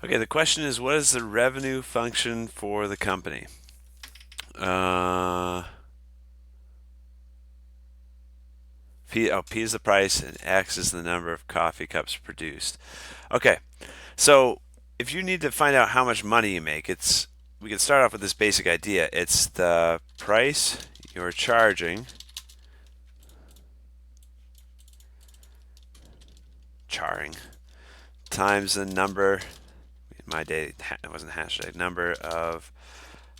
Okay, the question is, what is the revenue function for the company? P is the price and X is the number of coffee cups produced. Okay, so if you need to find out how much money you make, we can start off with this basic idea. It's the price you're charring times the number. In my day, it wasn't hashtag number of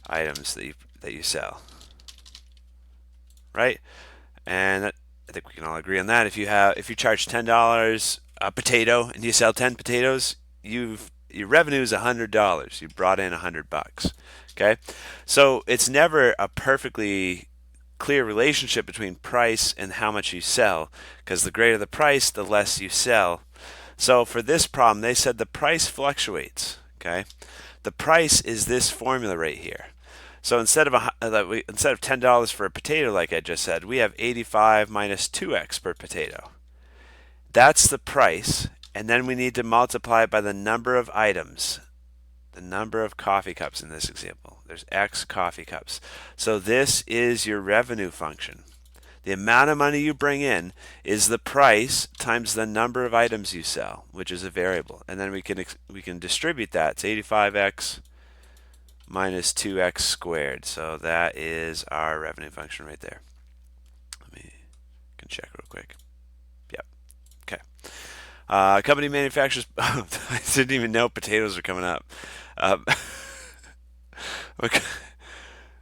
items that you sell, right? And I think we can all agree on that. If you charge $10 a potato and you sell 10 potatoes, your revenue is $100. You brought in $100. Okay, so it's never a perfectly clear relationship between price and how much you sell, because the greater the price, the less you sell. So for this problem, they said the price fluctuates. Okay, the price is this formula right here. So instead of $10 for a potato, like I just said, we have 85 minus 2x per potato. That's the price, and then we need to multiply it by the number of items, the number of coffee cups in this example. There's x coffee cups. So this is your revenue function. The amount of money you bring in is the price times the number of items you sell, which is a variable, and then we can distribute that to 85x minus 2x squared. So that is our revenue function right there. Let me can check real quick. Yep. Okay. Company manufactures. I didn't even know potatoes are coming up. Um, what,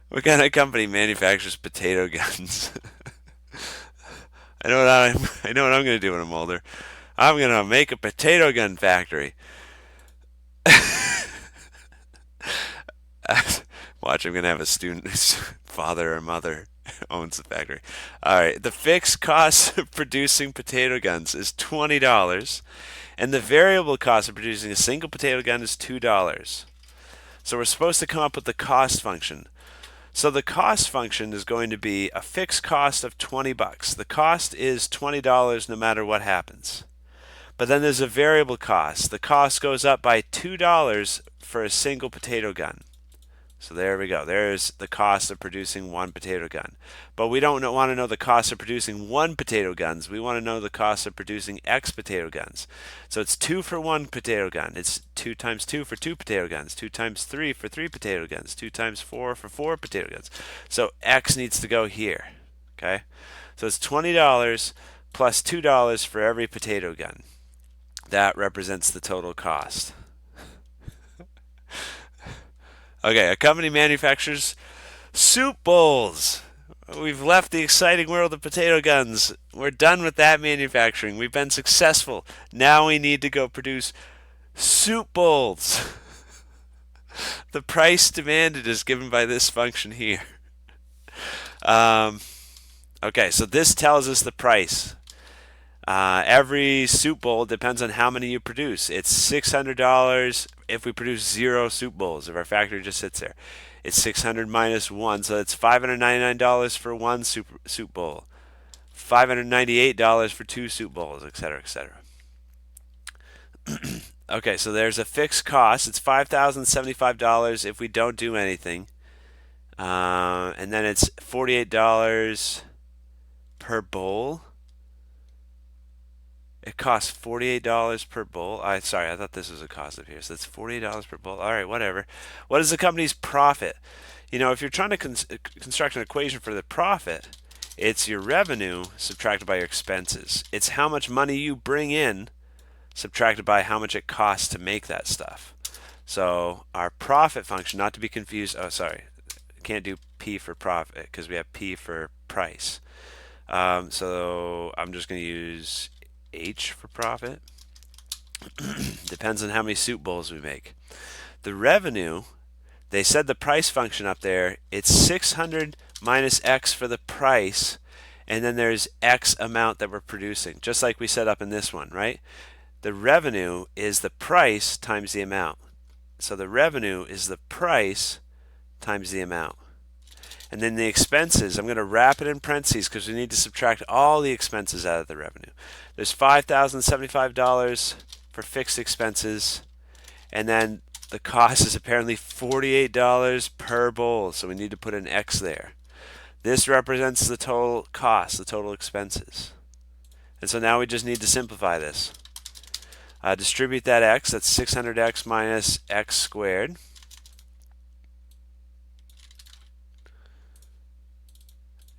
what kind of company manufactures potato guns? I know what I'm going to do when I'm older. I'm going to make a potato gun factory. Watch, I'm going to have a student whose father or mother owns the factory. All right, the fixed cost of producing potato guns is $20, and the variable cost of producing a single potato gun is $2. So we're supposed to come up with the cost function. So the cost function is going to be a fixed cost of $20. The cost is $20 no matter what happens. But then there's a variable cost. The cost goes up by $2 for a single potato gun. So there we go. There's the cost of producing one potato gun. But we don't want to know the cost of producing one potato guns. We want to know the cost of producing X potato guns. So it's 2 for one potato gun. It's 2 times 2 for two potato guns. 2 times 3 for three potato guns. 2 times 4 for four potato guns. So X needs to go here. Okay? So it's $20 plus $2 for every potato gun. That represents the total cost. Okay, a company manufactures soup bowls. We've left the exciting world of potato guns. We're done with that manufacturing. We've been successful. Now we need to go produce soup bowls. The price demanded is given by this function here. Um, okay, so this tells us the price. Every soup bowl depends on how many you produce. It's $600 if we produce 0 soup bowls, if our factory just sits there. It's 600 minus 1, so it's $599 for one soup bowl, $598 for two soup bowls, etc., etc. Okay, so there's a fixed cost. It's $5,075 if we don't do anything. And then it's $48 per bowl. It costs $48 per bowl. Sorry, I thought this was a cost up here. So it's $48 per bowl. All right, whatever. What is the company's profit? If you're trying to construct an equation for the profit, it's your revenue subtracted by your expenses. It's how much money you bring in subtracted by how much it costs to make that stuff. So our profit function, not to be confused. Oh, sorry. Can't do P for profit because we have P for price. So I'm just going to use H for profit. Depends on how many soup bowls we make. The revenue, they said the price function up there, it's 600 minus X for the price, and then there's X amount that we're producing, just like we set up in this one, right? The revenue is the price times the amount. So the revenue is the price times the amount. And then the expenses, I'm going to wrap it in parentheses because we need to subtract all the expenses out of the revenue. There's $5,075 for fixed expenses, And then the cost is apparently $48 per bowl, so we need to put an X there. This represents the total cost, the total expenses. And so now we just need to simplify this. Distribute that X, that's 600X minus X squared.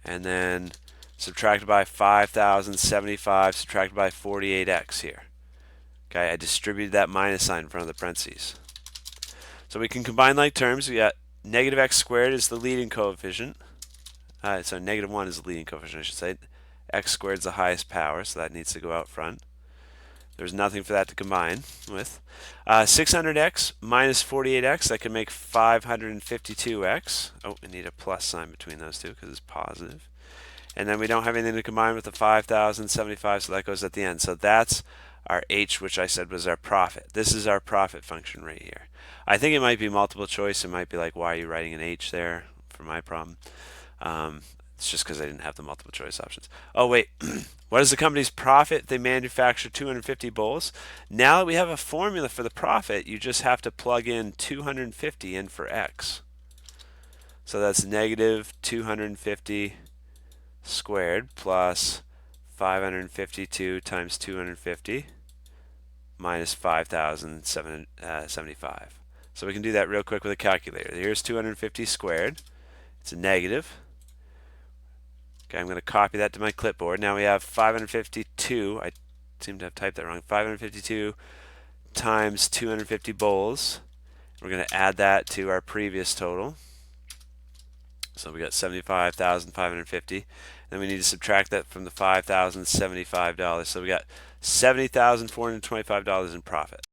And then subtracted by 5,075, subtracted by 48X here. Okay, I distributed that minus sign in front of the parentheses. So we can combine like terms. We got negative X squared is the leading coefficient. So negative 1 is the leading coefficient, I should say. X squared is the highest power, so that needs to go out front. There's nothing for that to combine with. 600X minus 48X, that can make 552X. Oh, we need a plus sign between those two because it's positive. And then we don't have anything to combine with the 5,075, so that goes at the end. So that's our H, which I said was our profit. This is our profit function right here. I think it might be multiple choice. It might be like, why are you writing an H there for my problem? It's just because I didn't have the multiple choice options. Oh, wait. What is the company's profit? They manufacture 250 bowls. Now that we have a formula for the profit, you just have to plug in 250 in for X. So that's negative 250 squared plus 552 times 250 minus 5,075. So we can do that real quick with a calculator. Here's 250 squared. It's a negative. Okay, I'm going to copy that to my clipboard. Now we have 552. I seem to have typed that wrong. 552 times 250 bowls. We're going to add that to our previous total. So we got $75,550. Then we need to subtract that from the $5,075. So we got $70,425 in profit.